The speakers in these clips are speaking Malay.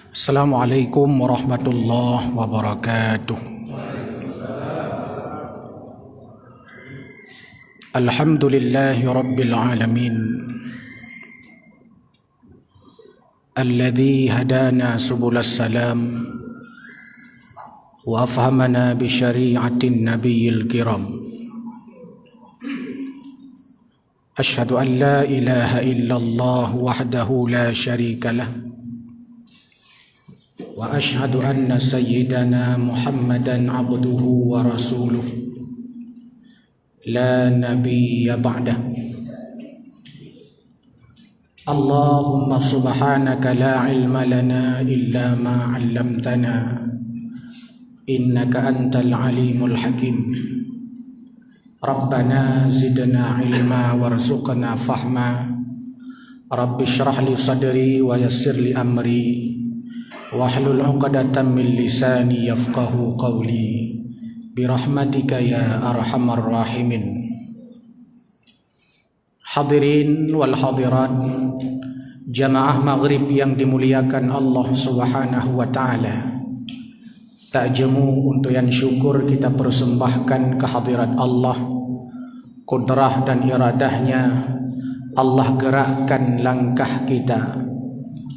Assalamualaikum warahmatullahi wabarakatuh. Alhamdulillahi rabbil alamin. Alladhi hadana subulas salam wa afhamana bi syari'atin nabiyil kiram. Ashhadu an la ilaha illallah wahdahu la syarika lah. Wa ashhadu anna sayyidana Muhammadan abduhu wa rasuluh la nabiyya ba'dah. Allahumma subhanaka la ilma lana illa ma 'allamtana innaka antal alimul hakim. Rabbana zidna ilma warzuqna fahma. Rabbi shrah li sadri wa yassir li amri wahlul 'uqdatam min lisani yafqahu qawli birahmatika ya arhamar rahimin. Hadirin wal hadirat, jamaah maghrib yang dimuliakan Allah Subhanahu wa taala. Tak jemu untuk yang syukur kita persembahkan kehadirat Allah. Kudrah dan iradahnya Allah gerakkan langkah kita,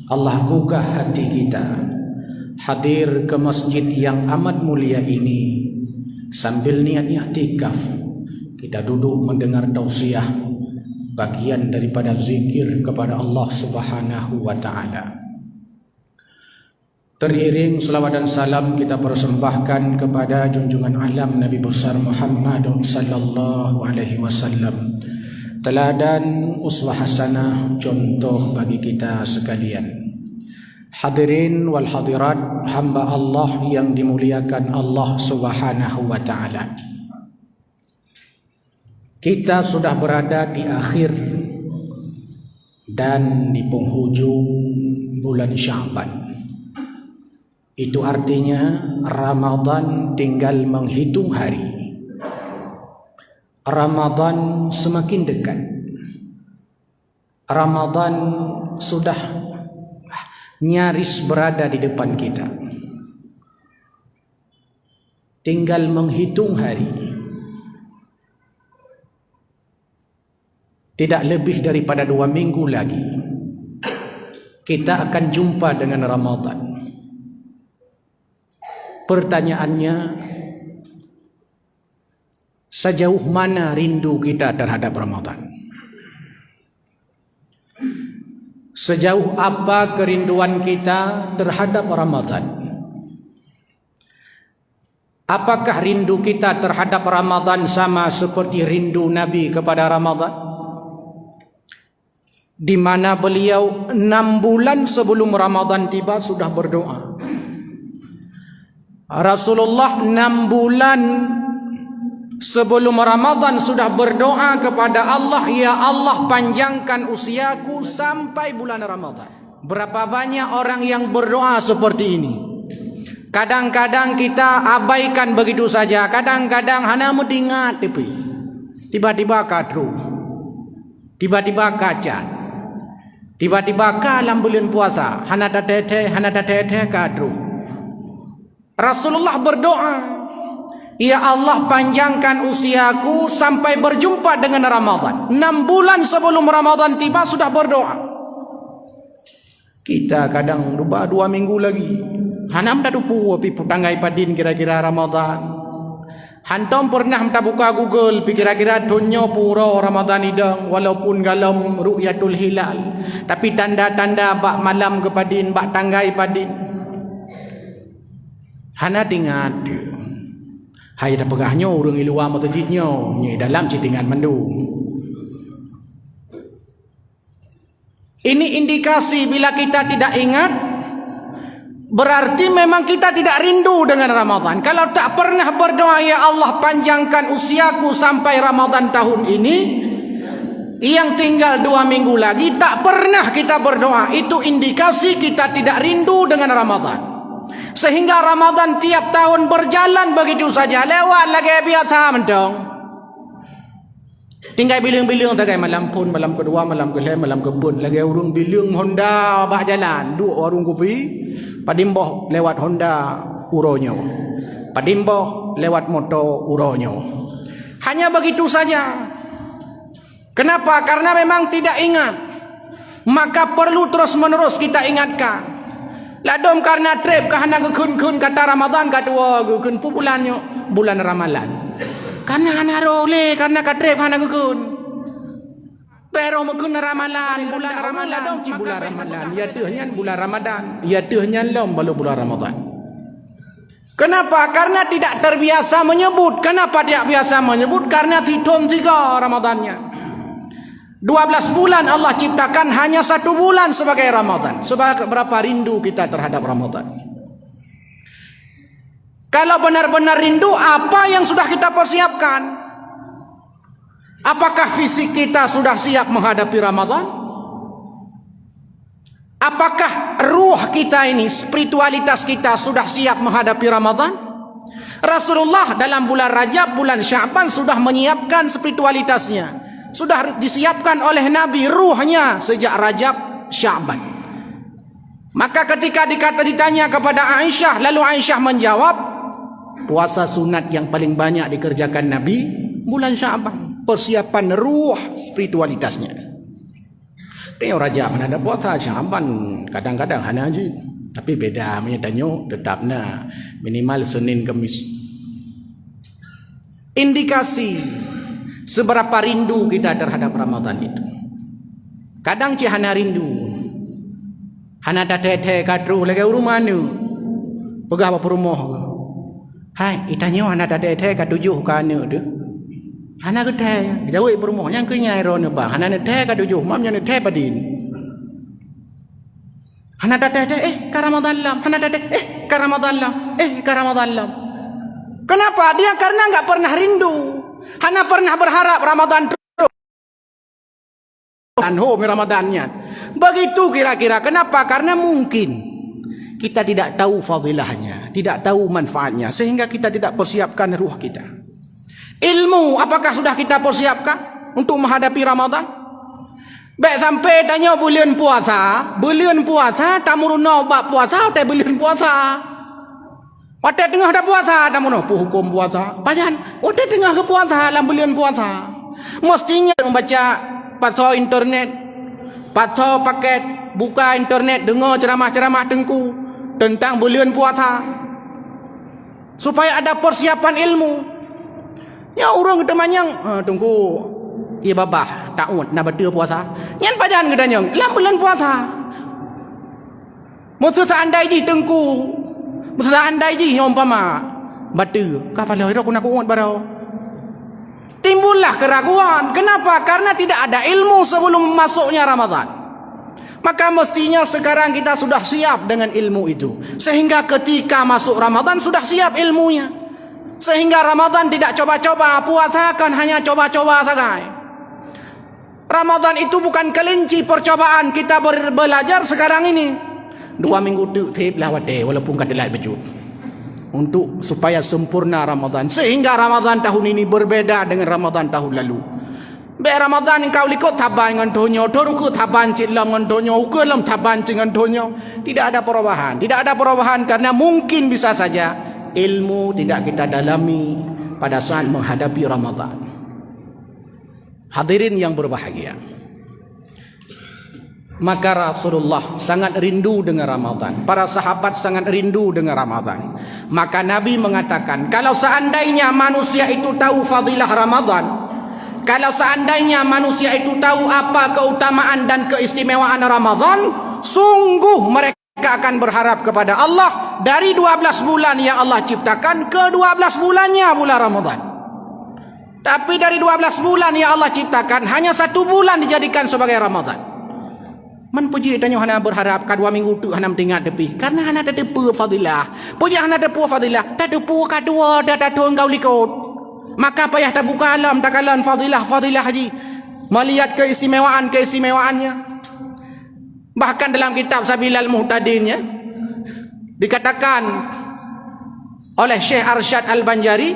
Allah gugah hati kita hadir ke masjid yang amat mulia ini. Sambil niat i'tikaf, kita duduk mendengar tausiah, bagian daripada zikir kepada Allah Subhanahu wa taala. Teriring selawat dan salam kita persembahkan kepada junjungan alam Nabi besar Muhammad sallallahu alaihi wasallam, teladan uswah hasanah, contoh bagi kita sekalian. Hadirin wal hadirat, hamba Allah yang dimuliakan Allah Subhanahu wa taala. Kita sudah berada di akhir dan di penghujung bulan Sya'ban. Itu artinya Ramadan tinggal menghitung hari. Ramadan semakin dekat. Ramadan sudah nyaris berada di depan kita. Tinggal menghitung hari. Tidak lebih daripada 2 minggu lagi kita akan jumpa dengan Ramadan. Pertanyaannya, sejauh mana rindu kita terhadap Ramadan? Sejauh apa kerinduan kita terhadap Ramadan? Apakah rindu kita terhadap Ramadan sama seperti rindu Nabi kepada Ramadan? Di mana beliau 6 bulan sebelum Ramadan tiba sudah berdoa. Rasulullah 6 bulan sebelum Ramadan sudah berdoa kepada Allah, ya Allah panjangkan usiaku sampai bulan Ramadan. Berapa banyak orang yang berdoa seperti ini? Kadang-kadang kita abaikan begitu saja. Kadang-kadang hanya mendengar tapi tiba-tiba kadru, tiba-tiba kacat, tiba-tiba kalam bulan puasa, hana tete kadru. Rasulullah berdoa, ya Allah panjangkan usiaku sampai berjumpa dengan Ramadan. 6 bulan sebelum Ramadan tiba sudah berdoa. Kita kadang lupa 2 minggu lagi. Hanam dah dupu api putanggai padin kira-kira Ramadan. Hantom pernah minta buka Google kira-kira tunyo pura Ramadan idang walaupun galam ru'yatul hilal. Tapi tanda-tanda bak malam kepadin, bak tanggai padin. Hana tingat hai dah pegahnya orang iluar masjidnya ni dalam citingan mandu. Ini indikasi bila kita tidak ingat, berarti memang kita tidak rindu dengan Ramadan. Kalau tak pernah berdoa, ya Allah panjangkan usiaku sampai Ramadan tahun ini, yang tinggal 2 minggu lagi, tak pernah kita berdoa, itu indikasi kita tidak rindu dengan Ramadan. Sehingga Ramadan tiap tahun berjalan begitu saja, lewat lagi biasa mentong. Tinggal bilang-bilang tak malam pun, malam kedua, malam kelima, malam kebun lagi urung bilang Honda bah jalan, dua warung kopi, Padimboh lewat Honda uronyo. Padimboh lewat motor uronyo. Hanya begitu saja. Kenapa? Karena memang tidak ingat. Maka perlu terus menerus kita ingatkan. Ladom karena trip kahana kun kata Ramadan kadua kun bulannya bulan Ramalan. Karena hana role karena katrip hana kun. Pero mungkin ramalan bulan Ramadan dong ci bulan Ramadan ya tuhnya bulan Ramadan ya tuhnya lom balu bulan Ramadan. Kenapa? Karena tidak terbiasa menyebut. Kenapa tidak biasa menyebut? Karena hitung 3 Ramadannya. 12 bulan Allah ciptakan, hanya 1 bulan sebagai Ramadan. Seberapa rindu kita terhadap Ramadan. Kalau benar-benar rindu, apa yang sudah kita persiapkan? Apakah fisik kita sudah siap menghadapi Ramadan? Apakah ruh kita ini, spiritualitas kita sudah siap menghadapi Ramadan? Rasulullah dalam bulan Rajab, bulan Sya'ban sudah menyiapkan spiritualitasnya. Sudah disiapkan oleh Nabi ruhnya sejak Rajab, Sya'ban. Maka ketika ditanya kepada Aisyah, lalu Aisyah menjawab, puasa sunat yang paling banyak dikerjakan Nabi bulan Sya'ban. Persiapan ruh spiritualitasnya. Tengok Rajab mana ada puasa, Sya'ban kadang-kadang hana aja. Tapi beda menyatanya tetapnya minimal Senin Kamis. Indikasi seberapa rindu kita terhadap Ramadan itu. Kadang ci hana rindu. Hana tete katru lagi rumah ni. Pegah apa rumah. Hai, itanya hana tete katujuh kana tu. Hana kedai, jauh berumah yang kenyai ron bang. Hana teh katujuh, mamnya teh padin. Hana teh ke Ramadan lam. Hana teh ke Ramadan lam. Ke Ramadan lam. Kenapa? Dia karena enggak pernah rindu. Hana pernah berharap Ramadan terus. Anho Ramadannya. Begitu kira-kira. Kenapa? Karena mungkin kita tidak tahu fadilahnya, tidak tahu manfaatnya, sehingga kita tidak persiapkan ruh kita. Ilmu apakah sudah kita persiapkan untuk menghadapi Ramadan? Baik sampai tanya bulan puasa tamuruna bab puasa te bulan puasa. Pada tengah dah puasa tamuno hukum puasa. Pajan, pada tengah ke puasa dalam bulan puasa. Mestinya membaca pasal internet, pasal paket, buka internet, dengar ceramah-ceramah tengku tentang bulan puasa. Supaya ada persiapan ilmu. Ya orang kita manyang tunggu ia babah taun nak baca puasa. Nyan pajan kita nyang dalam bulan puasa. Musuh seandai ji tengku. Musuh seandai ji umpama baca kapal ira kuna kuat barau. Timbullah keraguan. Kenapa? Karena tidak ada ilmu sebelum masuknya Ramadan. Maka mestinya sekarang kita sudah siap dengan ilmu itu. Sehingga ketika masuk Ramadan sudah siap ilmunya. Sehingga Ramadan tidak coba-coba, puasa kan hanya coba-coba saja. Ramadan itu bukan kelinci percobaan kita belajar sekarang ini. 2 minggu tu tip lawate walaupun kadelat baju. Untuk supaya sempurna Ramadan. Sehingga Ramadan tahun ini berbeda dengan Ramadan tahun lalu. Be Ramadan engkau likut taban dengan tonyo, toruku taban cilam dengan tonyo, ukelam taban dengan tonyo. Tidak ada perubahan. Tidak ada perubahan karena mungkin bisa saja ilmu tidak kita dalami pada saat menghadapi Ramadan. Hadirin yang berbahagia, maka Rasulullah sangat rindu dengan Ramadan. Para sahabat sangat rindu dengan Ramadan. Maka Nabi mengatakan, kalau seandainya manusia itu tahu fadilah Ramadan, kalau seandainya manusia itu tahu apa keutamaan dan keistimewaan Ramadan, sungguh mereka akan berharap kepada Allah dari 12 bulan yang Allah ciptakan ke 12 bulannya bulan Ramadan. Tapi dari 12 bulan yang Allah ciptakan hanya 1 bulan dijadikan sebagai Ramadan. Man puji tanya hana berharap ka 2 minggu tu hana tinggal tepi karena hana ada tepu fadilah. Puji hana tepu fadilah, tak tepu kadua dah tahun kau likut. Maka payah tak buka alam tak kalan fadilah haji. Melihat keistimewaannya. Bahkan dalam kitab Sabilal Muhtadinnya dikatakan oleh Syekh Arsyad Al-Banjari,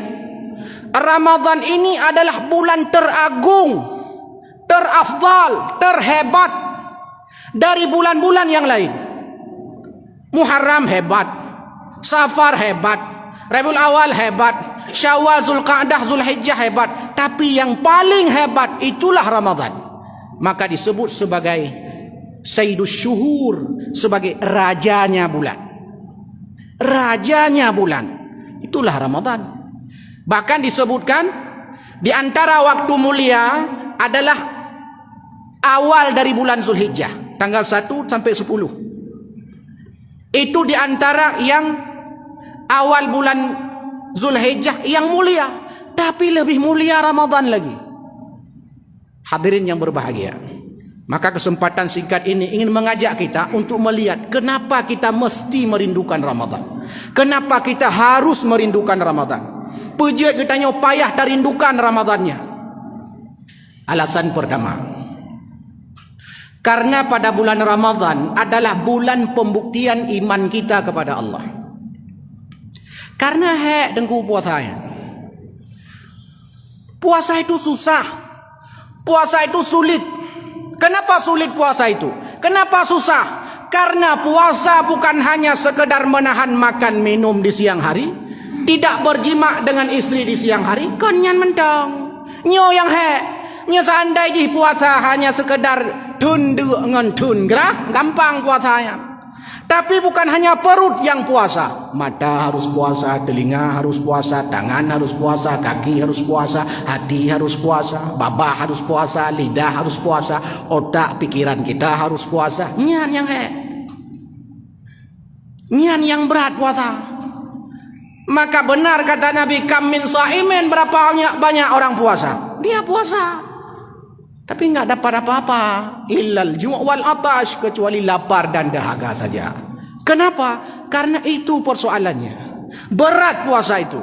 Ramadan ini adalah bulan teragung, terafdal, terhebat dari bulan-bulan yang lain. Muharram hebat, Safar hebat, Rabiul Awal hebat, Syawal, Zulqa'dah, Zulhijjah hebat. Tapi yang paling hebat itulah Ramadan. Maka disebut sebagai Sayyidus Syuhur, sebagai rajanya bulan. Rajanya bulan. Itulah Ramadan. Bahkan disebutkan di antara waktu mulia adalah awal dari bulan Zulhijjah, tanggal 1 sampai 10. Itu di antara yang awal bulan Zulhijjah yang mulia, tapi lebih mulia Ramadan lagi. Hadirin yang berbahagia, maka kesempatan singkat ini ingin mengajak kita untuk melihat kenapa kita mesti merindukan Ramadan. Kenapa kita harus merindukan Ramadan. Pejat kita payah tak rindukan Ramadannya. Alasan pertama, karena pada bulan Ramadan adalah bulan pembuktian iman kita kepada Allah. Karena dengku puasanya. Puasa itu susah. Puasa itu sulit. Kenapa sulit puasa itu? Kenapa susah? Karena puasa bukan hanya sekedar menahan makan minum di siang hari, tidak berjima dengan istri di siang hari, konyan mentong. Nyo yang nyo seandainya puasa hanya sekedar tundu ngon gerah, gampang puasanya. Tapi bukan hanya perut yang puasa. Mata harus puasa, telinga harus puasa, tangan harus puasa, kaki harus puasa, hati harus puasa, babah harus puasa, lidah harus puasa, otak pikiran kita harus puasa. Nyan yang berat puasa. Maka benar kata Nabi, kam min shaimin, berapa banyak orang puasa. Dia puasa, tapi enggak dapat apa-apa, illal ju' wal atash, kecuali lapar dan dahaga saja. Kenapa? Karena itu persoalannya. Berat puasa itu.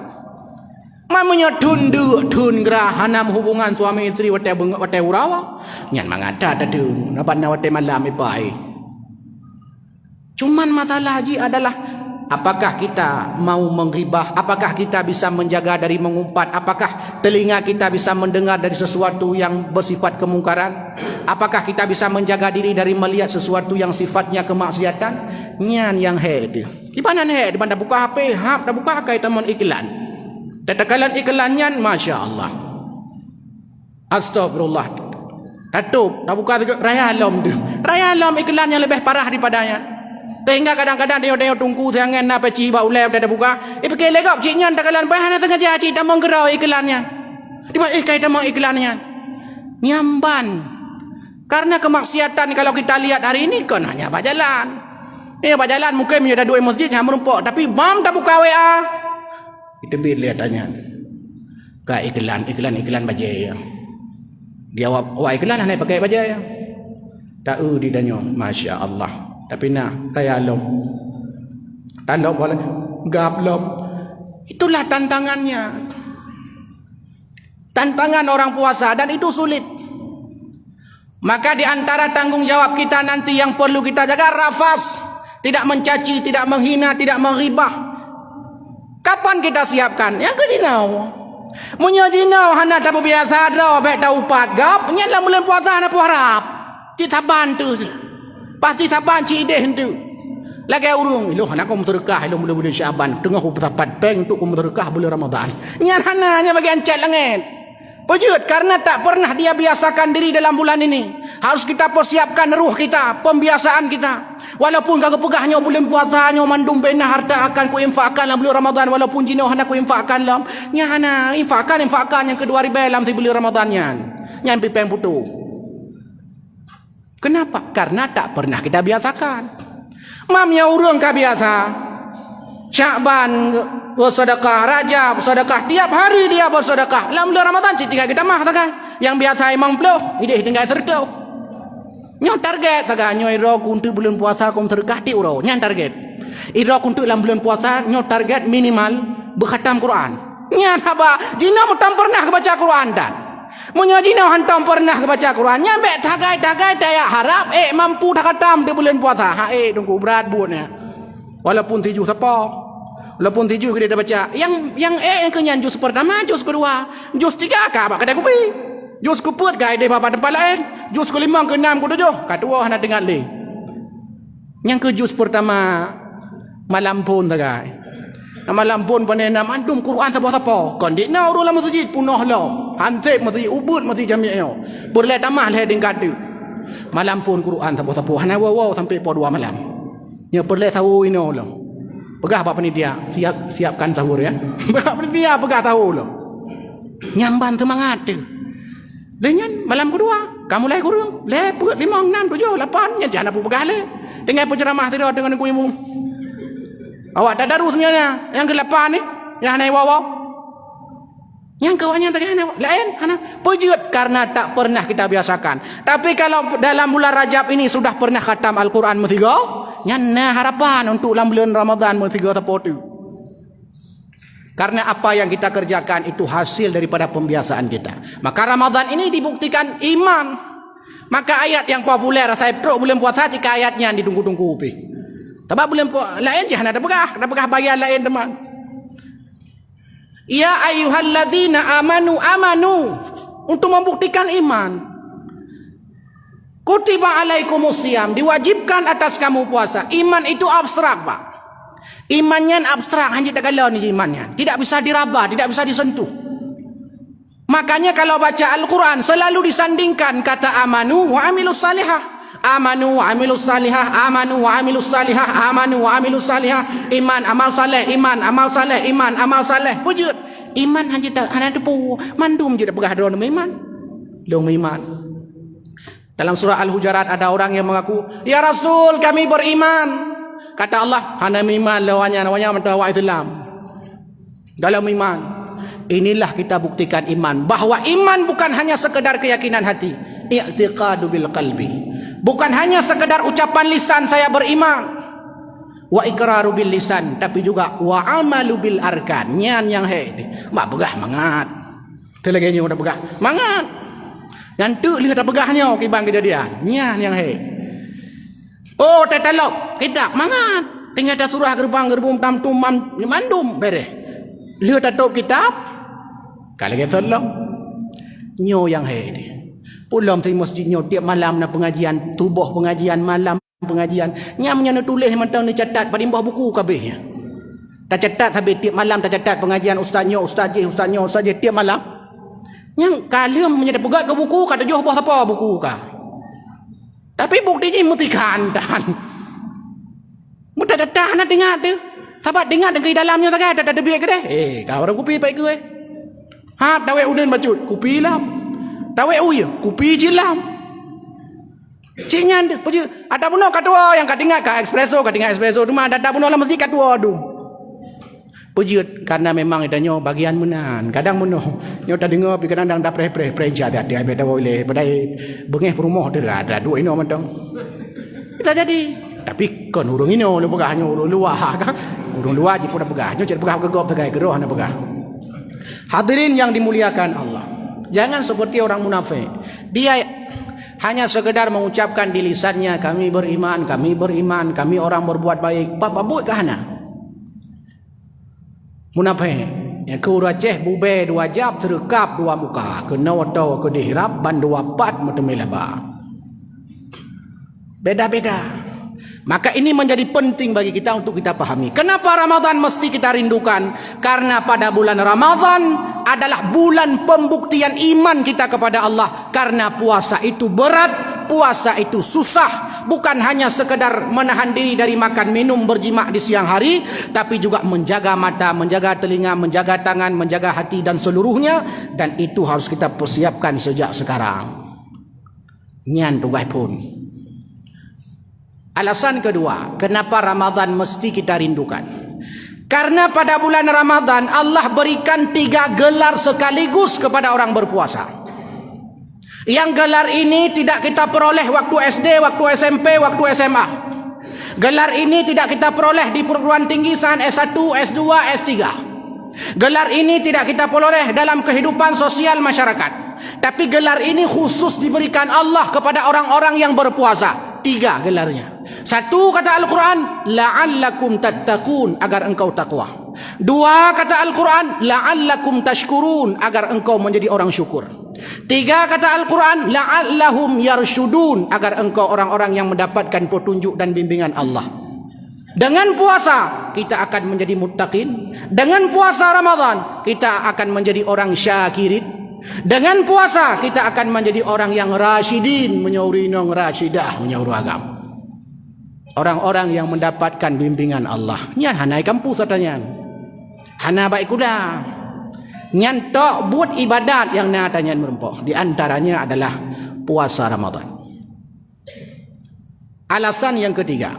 Mamanya tundu gerah hanam hubungan suami istri wate urawa. Nyan mangata ada dun, dapat nawate malam ipai. Cuman masalah haji adalah apakah kita mau menghibah? Apakah kita bisa menjaga dari mengumpat? Apakah telinga kita bisa mendengar dari sesuatu yang bersifat kemungkaran? Apakah kita bisa menjaga diri dari melihat sesuatu yang sifatnya kemaksiatan? Nyan yang itu. Di mana di mana buka HP, dah buka kai teman iklan. Tetakalan iklannya, masya Allah. Astagfirullah. Tutup, dah buka raya alam tu. Raya alam iklannya lebih parah daripadanya. Sehingga kadang-kadang dia tunggu jangan apa ciba ulai dah buka. Pakai legap ciknya takalan bahan tengah jadi tak menggerau iklannya. Di mana kait mau iklannya? Nyamban. Karena kemaksiatan kalau kita lihat hari ini kan hanya berjalan. Berjalan mungkin ada dua masjid yang merumpuk, tapi bang tak buka WA. Kita lihat tanya. Ka iklan bajai. Dia wa iklan hanya pakai bajai. Tahu di danyo, masya Allah. Tapi nak kaya lom. Tandok boleh gap lom. Itulah tantangannya. Tantangan orang puasa, dan itu sulit. Maka di antara tanggung jawab kita nanti yang perlu kita jaga rafas, tidak mencaci, tidak menghina, tidak menghibah. Kapan kita siapkan? Yang kedinau. Munya jinau hana tak biasa dah, baik dah upat gap. Nyala bulan puasa hana puharap. Kita bantu sih. Pasti saban cideh hentu. Lagi urung, ilo hana kum terkah, ilo bulan Syaban, tengah ku tapat peng untuk kum terkah bulan Ramadan. Nyan hanya bagian cat langit. Pujud karena tak pernah dia biasakan diri dalam bulan ini. Harus kita persiapkan ruh kita, pembiasaan kita. Walaupun kagak pegahnya bulan puasanya mandum bena harta akan ku infakkan dalam bulan Ramadan, walaupun jino hana ku infakkan dalam. Nya hana infakkan yang kedua ribu dalam bulan Ramadan nyan. Nyan pipeng putu. Kenapa? Karena tak pernah kita biasakan. Mamnya urung ka biasa. Syakban bersedekah, Rajab bersedekah, tiap hari dia bersedekah. Dalam bulan Ramadan tinggal kita mah tak. Yang biasa imam peluh, ide tinggal serta. Nyo target tak nyo iro untuk bulan puasa kum sedekah ti uro. Nyan target. Iro untuk dalam bulan puasa nyo target minimal berkhatam Quran. Nyan haba, jina mutam pernah baca Quran dan. Munyajina hantam pernah baca Quran. Nyambe tagai daya harap mampu tak khatam di bulan puasa. Tunggu berat buatnya. Walaupun 7 sepo. Walaupun 7 kita dah baca. Yang kenyan juz pertama, juz kedua, juz 3 ka kedai kopi. Juz kuput ka di bapa tempat lain. Juz ke-5 ke-6 ke-7 ka 2 nak dengar le. Yang ke juz pertama Malam pun tagai. Malam pun panena mandum Quran siapa-siapa. Kon dik na urang masjid punah lah. Hansip masjid ubud masjid jami'nya. Boleh tamah le ding kata. Malam pun Quran siapa-siapa. Hana wow sampai pukul 2 malam. Nya perle sahur ino lah. Pegah apa panitia? Siapkan sahur ya. Pegah panitia pegah sahur lah. Nyamban semangat tu. Dengan malam kedua, kamu mulai kurung. Le 5 6 7 8 nya jangan apa pegah le. Dengan penceramah tadi dengan kuimu. Awak tak daru sebenarnya. Yang ke-8 ni, yang naik wawaw. Yang kawannya tadi lain, pejut karena tak pernah kita biasakan. Tapi kalau dalam bulan Rajab ini sudah pernah khatam Al-Quran mestiga, nyana harapan untuk dalam bulan Ramadan mestiga tepotu. Karena apa yang kita kerjakan itu hasil daripada pembiasaan kita. Maka Ramadan ini dibuktikan iman. Maka ayat yang populer saya teruk bulan puasa jika ayatnya ditunggu-tunggu upi. Sebab bulan lain jangan ada pegah bagian lain teman. Ya ayyuhalladzina amanu untuk membuktikan iman. Kutiba alaikumusiyam, diwajibkan atas kamu puasa. Iman itu abstrak, Pak. Imannya abstrak, hanya tak galau ni imannya. Tidak bisa diraba, tidak bisa disentuh. Makanya kalau baca Al-Quran selalu disandingkan kata amanu wa amilus salihah. Amanu wa amilus salihah, amanu wa amilus salihah, amanu wa amilus salihah. Iman amal saleh, iman amal saleh, iman amal saleh. Wujud iman hanya depu mandum je dak pegah dalam iman. Dalam iman. Dalam surah Al-Hujurat ada orang yang mengaku, "Ya Rasul, kami beriman." Kata Allah, "Hana iman lawannya mentawa Islam." Dalam iman. Inilah kita buktikan iman, bahwa iman bukan hanya sekedar keyakinan hati, i'tiqadu bil qalbi. Bukan hanya sekedar ucapan lisan saya beriman, wa iqraru bil lisan, tapi juga wa amalu bil arkan. Nyan yang mak begah mangat. Telaganya udah begah mangat. Yang tu lihat begahnya kibang kejadian. Nyan yang oh tetelok kita mangat. Tinggal ada surah gerbang tamtum mandum bere. Lihat atau kitab kalau kita sallam nyo yang pulang di masjidnya tiap malam na pengajian tubuh pengajian malam pengajian nyamnya nak tulis mentang ni catat pada bawah buku kabehnya. Tak catat habis tiap malam tak catat pengajian ustaznya tiap malam. Yang kalam menyada pegat ke buku kata joh apa buku ka. Tapi buktinya mutikan dan. Mudah catat nak dengar tu. Sahabat dengar dengan dalamnya tak ada biar ke deh. Kau orang kopi baik ke? Ha, tawe udin bacut kopi lah. Tawe uya, kopi jilam. Cinyan dia, ada pun katua yang katingat ka espresso tu mah ada pun lah mesti katua tu. Pujut karena memang idanya bagian menan. Kadang muno nyo tak dengar pi kadang dah pre jat ada beda boleh badai bengeh rumah tu ada dua ino mentang. Kita jadi tapi kon urung ino lu pegahnya urung luar kan. Urung luar je pun pegahnya cari pegah gegop tegai geroh na pegah. Hadirin yang dimuliakan Allah. Jangan seperti orang munafik. Dia hanya sekedar mengucapkan di lisannya kami beriman, kami orang berbuat baik. Apa buat ke hana? Munafik. Ya ke uraceh bube 2 jab terekap 2 muka. Kena watau ke dihirap ban 2 pat metemelaba. Beda-beda. Maka ini menjadi penting bagi kita untuk kita pahami. Kenapa Ramadan mesti kita rindukan? Karena pada bulan Ramadan adalah bulan pembuktian iman kita kepada Allah. Karena puasa itu berat, puasa itu susah. Bukan hanya sekedar menahan diri dari makan minum berjimak di siang hari, tapi juga menjaga mata, menjaga telinga, menjaga tangan, menjaga hati dan seluruhnya. Dan itu harus kita persiapkan sejak sekarang. Nyan tugas pun. Alasan kedua, kenapa Ramadan mesti kita rindukan? Karena pada bulan Ramadan Allah berikan 3 gelar sekaligus kepada orang berpuasa. Yang gelar ini tidak kita peroleh waktu SD, waktu SMP, waktu SMA. Gelar ini tidak kita peroleh di perguruan tinggi saat S1, S2, S3. Gelar ini tidak kita peroleh dalam kehidupan sosial masyarakat. Tapi gelar ini khusus diberikan Allah kepada orang-orang yang berpuasa. 3 gelarnya. 1 kata Al-Quran, la'allakum tattaqun, agar engkau takwa. 2 kata Al-Quran, la'allakum tashkurun, agar engkau menjadi orang syukur. 3 kata Al-Quran, la'allahum yarshudun, agar engkau orang-orang yang mendapatkan petunjuk dan bimbingan Allah. Dengan puasa kita akan menjadi muttaqin. Dengan puasa Ramadan kita akan menjadi orang syakirin. Dengan puasa kita akan menjadi orang yang rasyidin, menyuruh rasyidah, menyuruh agama. Orang-orang yang mendapatkan bimbingan Allah. Nyan hanai kampus katanya. Hana baik kuda. Nyan tok buat ibadat yang nak tanya merempok. Di antaranya adalah puasa Ramadan. Alasan yang ketiga,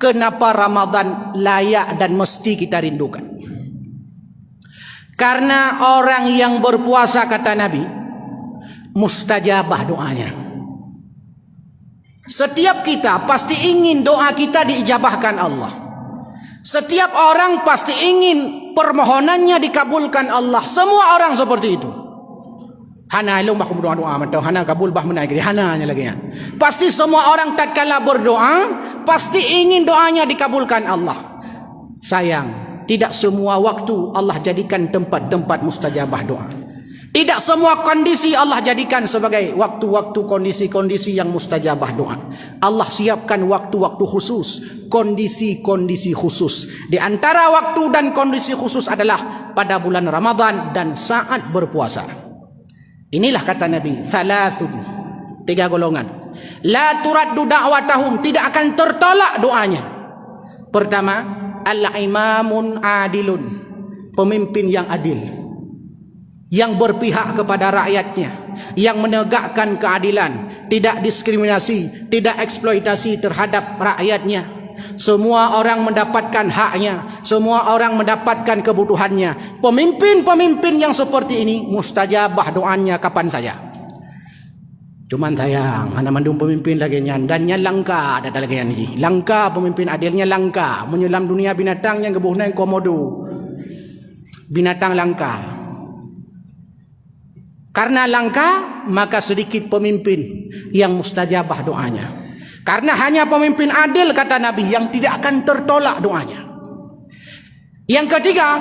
kenapa Ramadan layak dan mesti kita rindukan? Karena orang yang berpuasa, kata Nabi, mustajabah doanya. Setiap kita pasti ingin doa kita diijabahkan Allah. Setiap orang pasti ingin permohonannya dikabulkan Allah. Semua orang seperti itu. Hana ilmu bah berdoa mata hana kabul bah menaik di hananya lagi ya. Pasti semua orang tatkala berdoa pasti ingin doanya dikabulkan Allah. Sayang, tidak semua waktu Allah jadikan tempat-tempat mustajabah doa. Tidak semua kondisi Allah jadikan sebagai waktu-waktu kondisi-kondisi yang mustajabah doa. Allah siapkan waktu-waktu khusus, kondisi-kondisi khusus. Di antara waktu dan kondisi khusus adalah pada bulan Ramadan dan saat berpuasa. Inilah kata Nabi, thalathun, 3 golongan. La turaddu da'watahum, tidak akan tertolak doanya. Pertama, al-imamun adilun, pemimpin yang adil, yang berpihak kepada rakyatnya, yang menegakkan keadilan, tidak diskriminasi, tidak eksploitasi terhadap rakyatnya. Semua orang mendapatkan haknya, semua orang mendapatkan kebutuhannya. Pemimpin-pemimpin yang seperti ini mustajabah doanya kapan saja. Cuman sayang, mana mandung pemimpin lagi nyan dan nyan langka ada lagi ni. Langka pemimpin adilnya langka, menyelam dunia binatang yang gebuhna komodo. Binatang langka. Karena langka, maka sedikit pemimpin yang mustajabah doanya. Karena hanya pemimpin adil, kata Nabi, yang tidak akan tertolak doanya. Yang ketiga,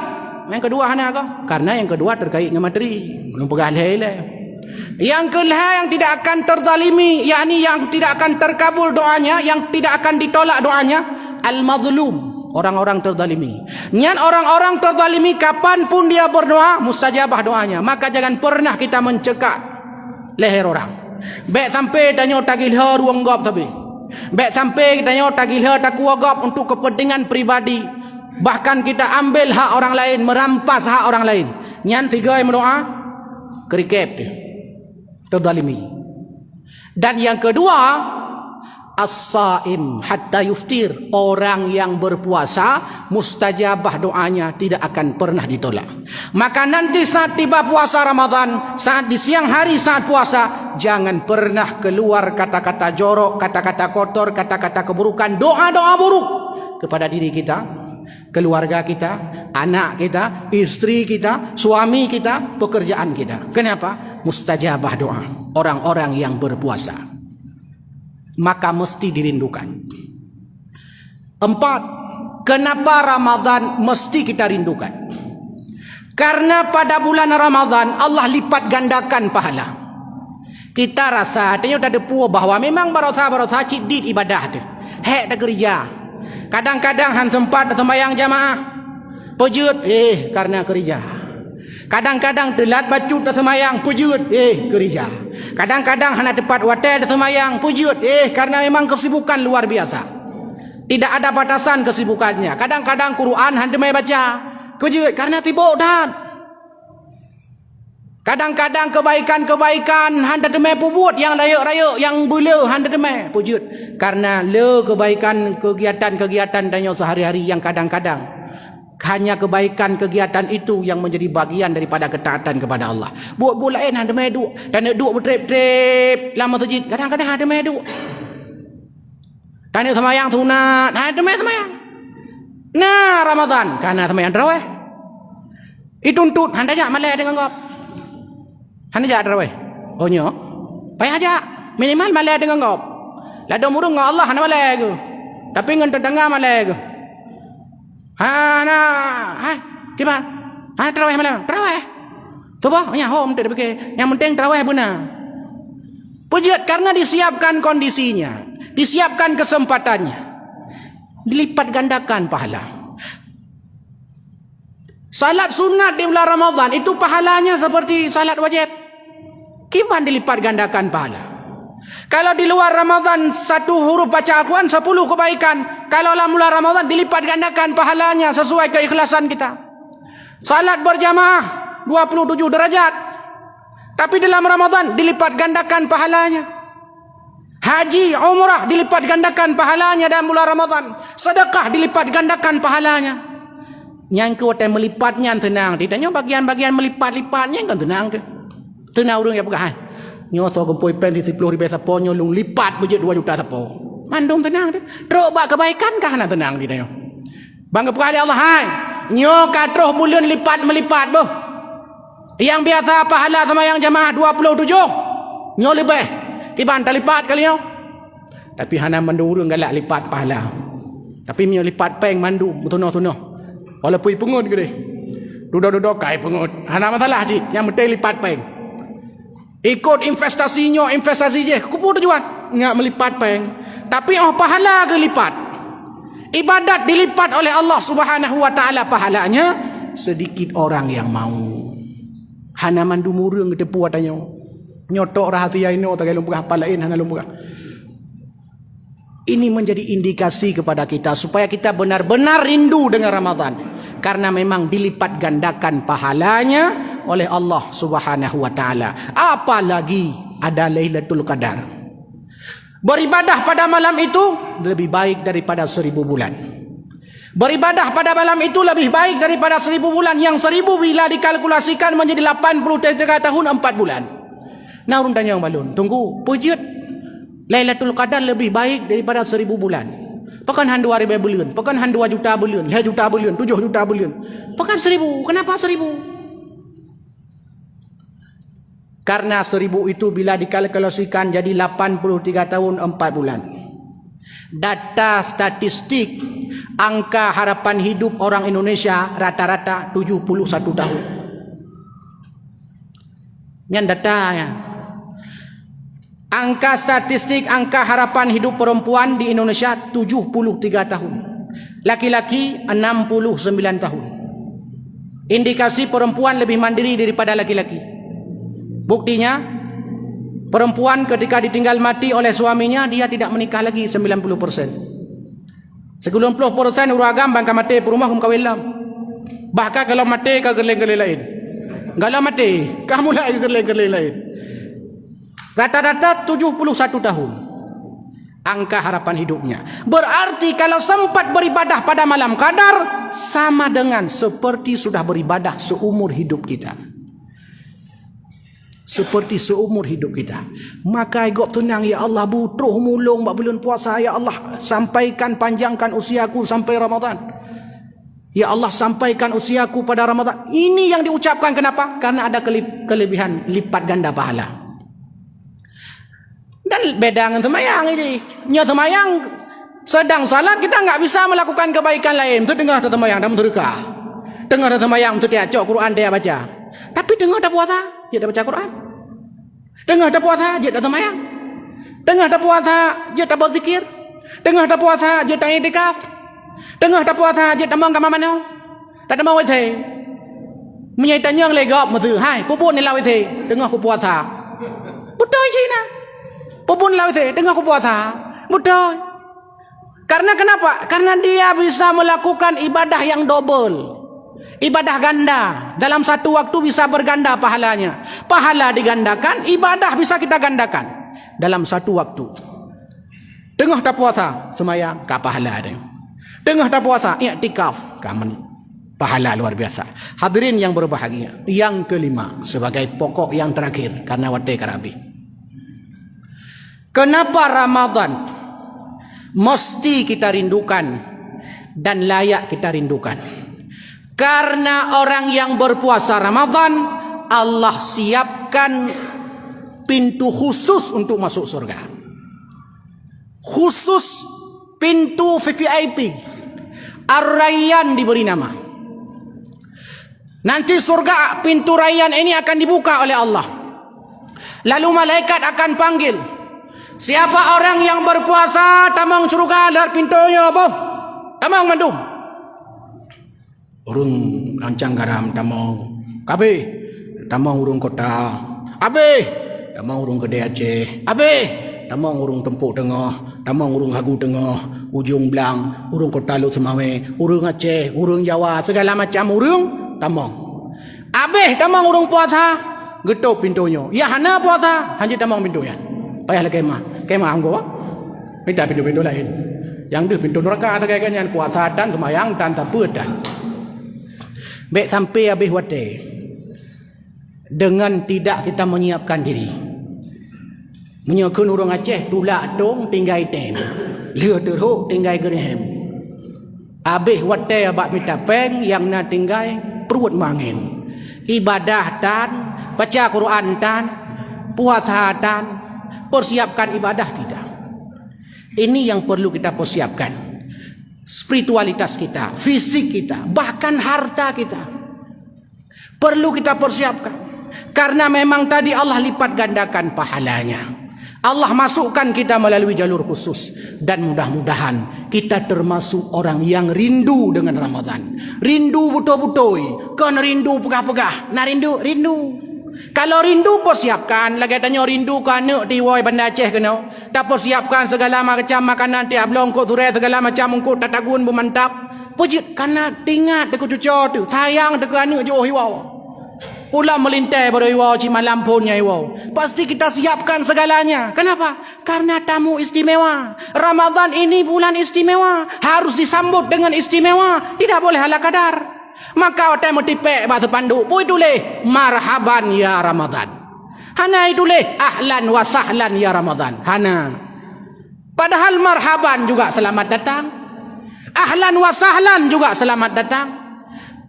yang kedua hana kau? Karena yang kedua terkait dengan materi. Belum pegang leh. Yang kedua yang tidak akan terzalimi, yakni yang tidak akan terkabul doanya, yang tidak akan ditolak doanya, al-mazlum, orang-orang terzalimi. Nyan orang-orang terzalimi kapanpun dia berdoa, mustajabah doanya. Maka jangan pernah kita mencekak leher orang. Baik sampai tanya tagilha ruang gop tapi. Baik sampai tanya tagilha takwa gop untuk kepentingan pribadi. Bahkan kita ambil hak orang lain, merampas hak orang lain. Nyan 3 yang berdoa, kerikep dia. Terzalimi. Dan yang kedua, as-saim hatta yuftir, orang yang berpuasa mustajabah doanya tidak akan pernah ditolak. Maka nanti saat tiba puasa Ramadan, saat di siang hari saat puasa, jangan pernah keluar kata-kata jorok, kata-kata kotor, kata-kata keburukan, doa-doa buruk kepada diri kita, keluarga kita, anak kita, istri kita, suami kita, pekerjaan kita. Kenapa? Mustajabah doa orang-orang yang berpuasa. Maka mesti dirindukan. 4. Kenapa Ramadan mesti kita rindukan? Karena pada bulan Ramadan Allah lipat gandakan pahala. Kita rasa tanya ada puas bahawa memang barosa cidit ibadah tu. Hek dah gereja. Kadang-kadang han sempat sembahyang jamaah. Pujud karena gereja. Kadang-kadang telat bacut dah sembahyang, pujud gereja. Kadang-kadang hana tepat hotel dah sembahyang, pujud karena memang kesibukan luar biasa. Tidak ada batasan kesibukannya. Kadang-kadang Quran handa mai baca, pujud karena sibuk dan. Kadang-kadang kebaikan-kebaikan handa demai pubut yang rayuk-rayuk yang bula handa demai, pujud karena le kebaikan kegiatan-kegiatan dan sehari-hari yang kadang-kadang hanya kebaikan kegiatan itu yang menjadi bagian daripada ketaatan kepada Allah. Buat lain ada mai duk dan duk bertrip-trip dalam masjid. Kadang-kadang ada mai duk. Tanya sembahyang sunat, ada mai sembahyang. Nah, Ramadan karena sembahyang tarawih. Dituntut hendaknya malai dengan ngop. Hendaknya tarawih. Oh nyo. Payah aja minimal malai dengan ngop. La do murung Allah hana malai ke. Tapi ngan tetangga malai ke. Tiba. Tarawih malam. Tarawih. Coba, ya home tak pakai. Yang penting tarawih benar. Pujud karena disiapkan kondisinya, disiapkan kesempatannya. Dilipat gandakan pahala. Salat sunat di bulan Ramadan itu pahalanya seperti salat wajib. Kiban dilipat gandakan pahala. Kalau di luar Ramadan satu huruf baca Al-Quran 10 kebaikan. Kalau dalam bulan Ramadan dilipat gandakan pahalanya sesuai keikhlasan kita. Salat berjamaah 27 derajat. Tapi dalam Ramadan dilipat gandakan pahalanya. Haji, umrah dilipat gandakan pahalanya dalam bulan Ramadan. Sedekah dilipat gandakan pahalanya. Yang kuat melipatnya tenang. Ditanya bagian-bagian melipat-lipatnya kan tenang tu. Tenang orang yang pegang. Nyo so gempoi pen 10 ribu sapo nyo lung lipat budget 2 juta sapo. Mandung tenang tu. Teruk bak kebaikan kah nak tenang ditanya. Bangga pegang Allah hai. Nyo katroh bulan lipat melipat boh. Yang biasa pahala sama yang jamaah 27. Nyo lebih. Kiban tak lipat kali nyo. Tapi hana mandu urang galak lipat pahala. Tapi nyo lipat peng mandu tunoh-tunoh. Walaupun pengut ke dia. Duduk-duduk kai pengut. Hana masalah cik. Yang penting lipat peng. Ikut investasinya, investasi je. Kupu tujuan. Nggak melipat peng. Tapi pahala ke lipat. Ibadat dilipat oleh Allah Subhanahu wa taala pahalanya. Sedikit orang yang mau. Hana mandu murung ke tepu atanya. Nyotok rahasia ini tak lumpur apa lain hana lumpur. Ini menjadi indikasi kepada kita supaya kita benar-benar rindu dengan Ramadan. Karena memang dilipat gandakan pahalanya oleh Allah Subhanahu wa taala. Apalagi ada Lailatul Qadar. Beribadah pada malam itu lebih baik daripada 1000 bulan. Beribadah pada malam itu lebih baik daripada 1000 bulan. Yang 1000 bila dikalkulasikan menjadi 83 tahun 4 bulan. Nah, urang tanya yang balun. Tunggu, pujut. Lailatul Qadar lebih baik daripada 1000 bulan. Pekan han 2000 bulan, pekan han 2 juta bulan, 5 juta bulan, 7 juta bulan. Pekan 1000. Kenapa 1000? Karena 1000 itu bila dikalkulasikan jadi 83 tahun 4 bulan. Data statistik angka harapan hidup orang Indonesia rata-rata 71 tahun. Yang datanya. Angka statistik angka harapan hidup perempuan di Indonesia 73 tahun. Laki-laki 69 tahun. Indikasi perempuan lebih mandiri daripada laki-laki. Buktinya perempuan ketika ditinggal mati oleh suaminya dia tidak menikah lagi 90%. 90% uragam bangka mati perumah kawilam. Bahkan kalau mati ke gerleng-gerleng lain. Kalau mati kamu lagi gerleng-gerleng lain. Rata-rata 71 tahun angka harapan hidupnya. Berarti kalau sempat beribadah pada malam Qadar sama dengan seperti sudah beribadah seumur hidup kita. Seperti seumur hidup kita. Maka igop tenang ya Allah, butuh mulung bak bulan puasa ya Allah, sampaikan panjangkan usiaku sampai Ramadan. Ya Allah, sampaikan usiaku pada Ramadan. Ini yang diucapkan kenapa? Karena ada kelebihan lipat ganda pahala. Dan beda dengan semayang ini. Nya semayang sedang salat kita enggak bisa melakukan kebaikan lain. Itu dengar semayang dalam sedekah. Dengar semayang itu dia cok Quran dia baca. Tapi dengar dah puasa, dia dah baca Quran. Dengar dah puasa, dia dah semayang. Dengar dah puasa, dia dah berzikir. Dengar dah puasa, dia dah i'tikaf. Dengar dah puasa, dia dah mong mana? Tak ada mau wei. Menyaitan yang legap mesti. Hai, pupun ni lah wei. Dengar aku puasa. Betul Cina. Pupun lah wei. Dengar aku puasa. Betul. Karena kenapa? Karena dia bisa melakukan ibadah yang double. Ibadah ganda. Dalam satu waktu bisa berganda pahalanya. Pahala digandakan, ibadah bisa kita gandakan. Dalam satu waktu. Tengah tak puasa, semayang, kah pahala ada. Tengah tak puasa, i'tikaf, pahala luar biasa. Hadirin yang berbahagia. Yang kelima, sebagai pokok yang terakhir. Karena wadai karabi. Kenapa Ramadan mesti kita rindukan dan layak kita rindukan? Karena orang yang berpuasa Ramadan, Allah siapkan pintu khusus untuk masuk surga. Khusus pintu VIP. Ar-Rayyan diberi nama. Nanti surga pintu Rayyan ini akan dibuka oleh Allah. Lalu malaikat akan panggil. Siapa orang yang berpuasa tamang surga dari pintunya, boh. Tamang mandum. urung rancang garam tamong. Kabeh tamong urung kota. Abeh tamong urung Kedai Aceh. Abeh tamong urung Tempuk Tengah, tamong urung Hagu Tengah, Ujung Belang, urung Kota Luk Semawe, urung Aceh, urung Jawa, segala macam urung tamong. Abeh tamong urung puasa, getuk pintunya. Ya hana puasa, hanya tamong pintunya. Payahlah kemah anggo. Minta pintu-pintu lain. Yang dia pintu neraka tak kayaknya puasa dan semayang dan sapu dan. Baik sampai habis wate. Dengan tidak kita menyiapkan diri. Menyiapkan orang Aceh tulak dong tinggal ten. Lia teruk tinggal gerehem. Habis wate abak minta peng yang na tinggal perut mangin. Ibadah dan baca Quran dan puasa dan persiapkan ibadah tidak. Ini yang perlu kita persiapkan. Spiritualitas kita, fisik kita, bahkan harta kita. Perlu kita persiapkan. Karena memang tadi Allah lipat gandakan pahalanya. Allah masukkan kita melalui jalur khusus. Dan mudah-mudahan kita termasuk orang yang rindu dengan Ramadan. Rindu betul-betul. Kan rindu pegah-pegah. Nah rindu. Kalau rindu persiapkan. Lagi tanya rindu ke anak di Wai Bandar Aceh kena. Tak persiapkan segala macam makanan tiap longkok turai segala macam ungkut tatagun bermantap. Pujit karena tingat dekat cucu tu. Sayang dekat anak jauh hiwau. Pula melintai pada hiwau Cimalam punya hiwau. Pasti kita siapkan segalanya. Kenapa? Karena tamu istimewa. Ramadan ini bulan istimewa. Harus disambut dengan istimewa. Tidak boleh ala kadar. Maka otak metipek bahasa pandu. Pui tulis marhaban ya Ramadan. Hana tulis ahlan wa sahlan ya Ramadan. Hana. Padahal marhaban juga selamat datang. Ahlan wa sahlan juga selamat datang.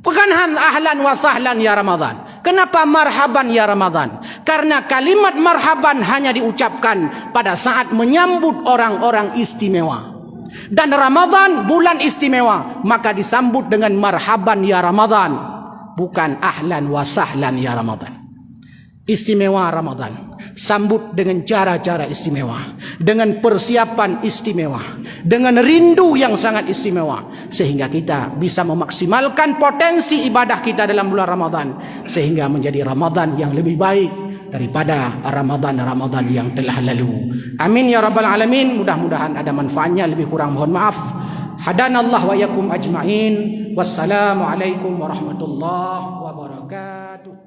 Bukan ahlan wa sahlan ya Ramadan. Kenapa marhaban ya Ramadan? Karena kalimat marhaban hanya diucapkan pada saat menyambut orang-orang istimewa. Dan Ramadan bulan istimewa, maka disambut dengan marhaban ya Ramadan, bukan ahlan wa sahlan ya Ramadan. Istimewa Ramadan, sambut dengan cara-cara istimewa, dengan persiapan istimewa, dengan rindu yang sangat istimewa, sehingga kita bisa memaksimalkan potensi ibadah kita dalam bulan Ramadan, sehingga menjadi Ramadan yang lebih baik daripada Ramadan-Ramadan yang telah lalu. Amin ya rabbal alamin. Mudah-mudahan ada manfaatnya, lebih kurang mohon maaf. Hadanallah wa yakum ajma'in. Wassalamualaikum warahmatullahi wabarakatuh.